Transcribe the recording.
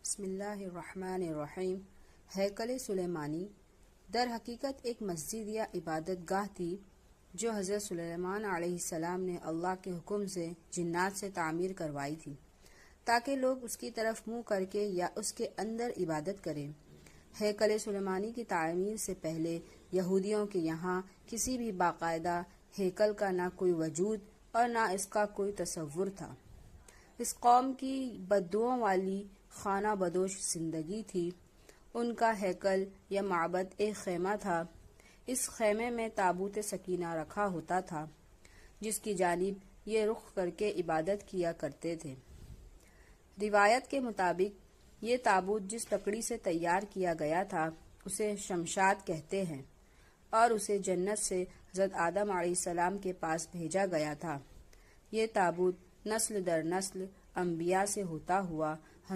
بسم اللہ الرحمن الرحیم۔ ہیکل سلیمانی در حقیقت ایک مسجد یا عبادت گاہ تھی جو حضرت سلیمان علیہ السلام نے اللہ کے حکم سے جنات سے تعمیر کروائی تھی تاکہ لوگ اس کی طرف منہ کر کے یا اس کے اندر عبادت کریں۔ ہیکل سلیمانی کی تعمیر سے پہلے یہودیوں کے یہاں کسی بھی باقاعدہ ہیکل کا نہ کوئی وجود اور نہ اس کا کوئی تصور تھا۔ اس قوم کی بددعاؤں والی خانہ بدوش زندگی تھی۔ ان کا ہیکل یا معبد ایک خیمہ تھا۔ اس خیمے میں تابوت سکینہ رکھا ہوتا تھا جس کی جانب یہ رخ کر کے عبادت کیا کرتے تھے۔ روایت کے مطابق یہ تابوت جس لکڑی سے تیار کیا گیا تھا اسے شمشاد کہتے ہیں اور اسے جنت سے حضرت آدم علیہ السلام کے پاس بھیجا گیا تھا۔ یہ تابوت نسل در نسل انبیاء سے ہوتا ہوا